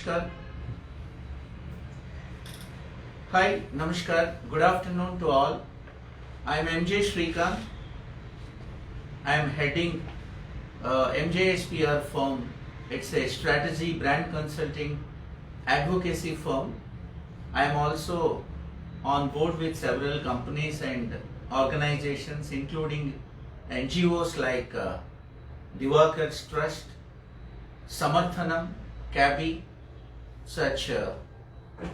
Namaskar. Hi, Namaskar. Good afternoon to all. I am MJ Shrikant. I am heading MJSPR firm. It's a strategy brand consulting advocacy firm. I am also on board with several companies and organizations, including NGOs like Divakar's Trust, Samarthanam, CABI, such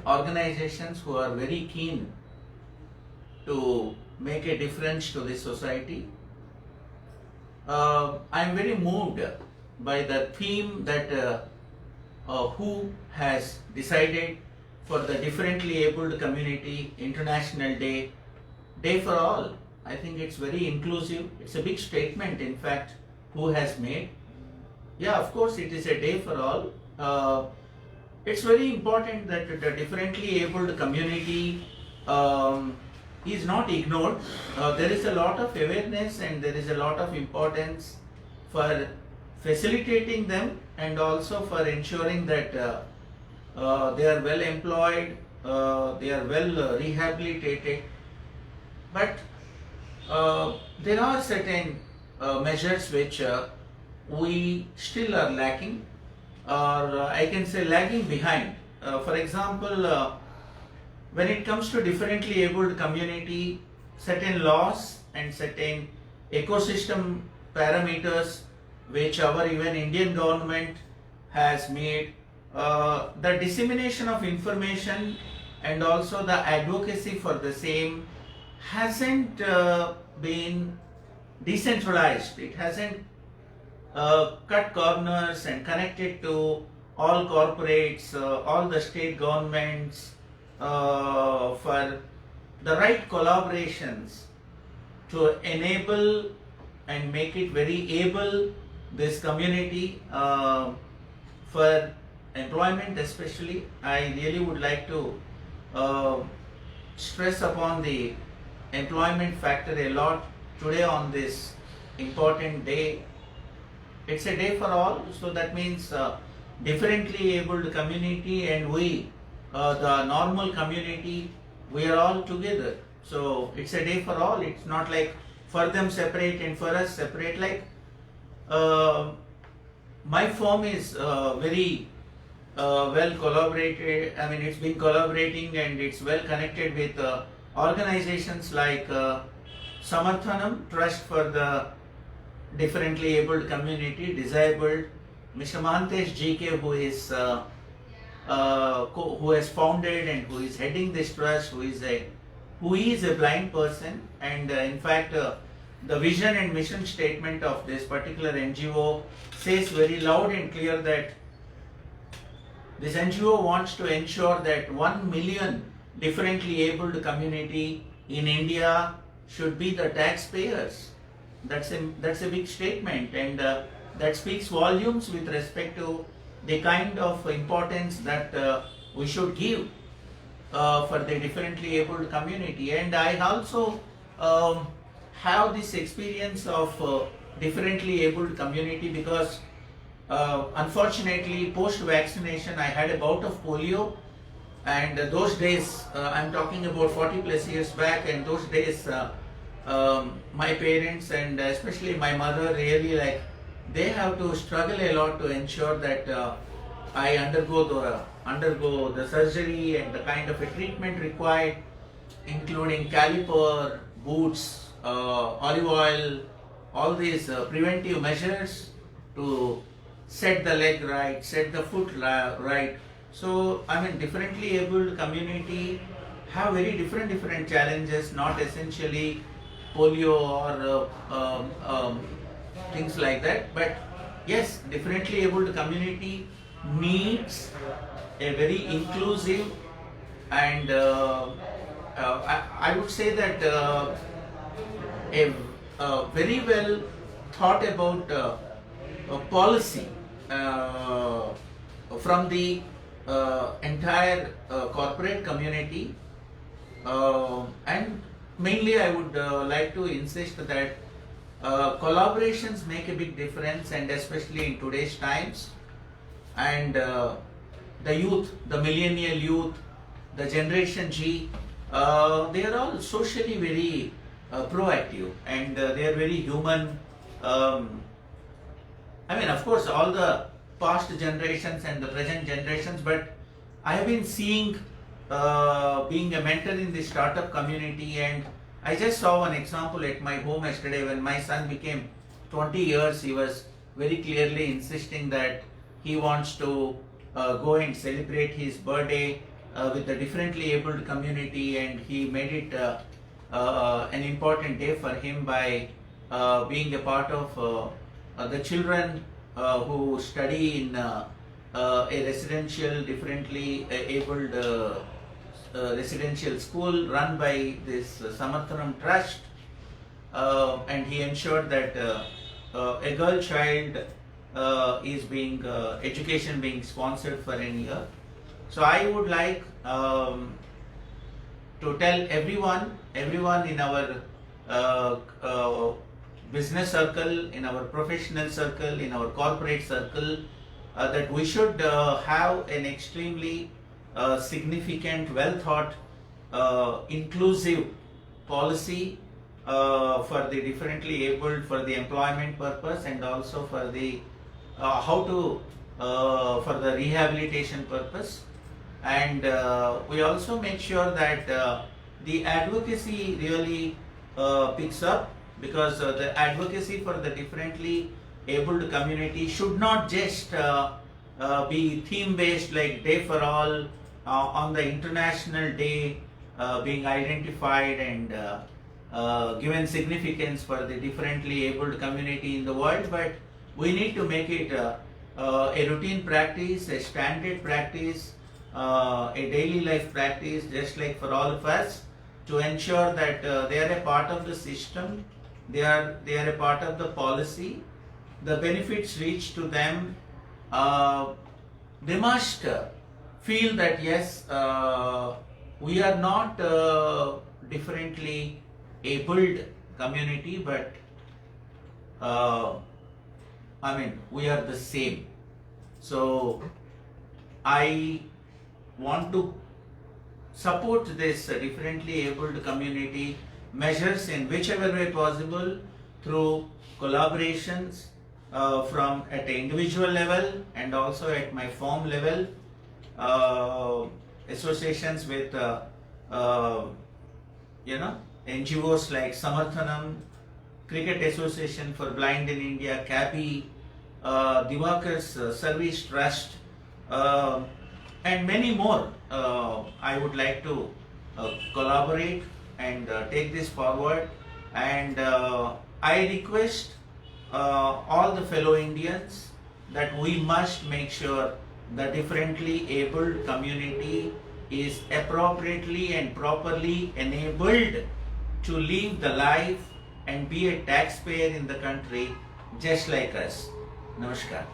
organizations who are very keen to make a difference to the society. I am very moved by the theme that WHO has decided for the differently abled community International Day, Day for All. I think it's very inclusive. It's a big statement, in fact, WHO has made. Yeah, of course, it is a day for all. It's very important that the differently abled community is not ignored. There is a lot of awareness and there is a lot of importance for facilitating them and also for ensuring that they are well employed, they are well rehabilitated. But there are certain measures which we still are lacking, or I can say lagging behind. For example, when it comes to differently abled community, certain laws and certain ecosystem parameters which our even Indian government has made, the dissemination of information and also the advocacy for the same hasn't been decentralized. It hasn't cut corners and connected to all corporates, all the state governments for the right collaborations to enable and make it very able this community for employment especially. I really would like to stress upon the employment factor a lot today on this important day. It's a day for all, so that means differently abled community and we, the normal community, we are all together. So it's a day for all. It's not like for them separate and for us separate. Like my firm is very well collaborated. I mean, it's been collaborating and it's well connected with organizations like Samarthanam Trust for the differently abled community, disabled. Mr. Mahantesh GK, who has founded and who is heading this trust, who is a blind person, and in fact the vision and mission statement of this particular NGO says very loud and clear that this NGO wants to ensure that 1 million differently abled community in India should be the taxpayers. That's a big statement, and that speaks volumes with respect to the kind of importance that we should give for the differently abled community. And I also have this experience of differently abled community because unfortunately post-vaccination I had a bout of polio, and those days, I'm talking about 40 plus years back, and those days my parents and especially my mother really they have to struggle a lot to ensure that I undergo the surgery and the kind of a treatment required, including caliper, boots, olive oil, all these preventive measures to set the leg right, set the foot right. So I mean, differently abled community have very different challenges, not essentially polio or things like that, but yes, differently abled community needs a very inclusive and I would say that a very well thought about policy from the entire corporate community, and mainly I would like to insist that collaborations make a big difference, and especially in today's times. And the youth, the millennial youth, the Generation G, they are all socially very proactive, and they are very human. I mean, of course, all the past generations and the present generations, but I have been seeing, being a mentor in the startup community, and I just saw one example at my home yesterday when my son became 20 years. He was very clearly insisting that he wants to go and celebrate his birthday with the differently abled community, and he made it an important day for him by being a part of the children who study in a residential, differently abled residential school run by this Samarthanam Trust, and he ensured that a girl child is being education being sponsored for an year. So I would like to tell everyone in our business circle, in our professional circle, in our corporate circle, that we should have an extremely significant, well thought, inclusive policy for the differently abled, for the employment purpose, and also for the how to for the rehabilitation purpose. And we also make sure that the advocacy really picks up, because the advocacy for the differently abled community should not just be theme based, like Day for All on the International Day being identified and given significance for the differently abled community in the world, but we need to make it a routine practice, a standard practice, a daily life practice, just like for all of us, to ensure that they are a part of the system, they are a part of the policy, the benefits reach to them. They must feel that yes, we are not differently abled community, but I mean, we are the same. So I want to support this differently abled community measures in whichever way possible, through collaborations from at the individual level and also at my firm level, associations with NGOs like Samarthanam, Cricket Association for Blind in India, CABI, Divakar's Service Trust, and many more. I would like to collaborate and take this forward, and I request all the fellow Indians that we must make sure the differently abled community is appropriately and properly enabled to live the life and be a taxpayer in the country just like us. Namaskar.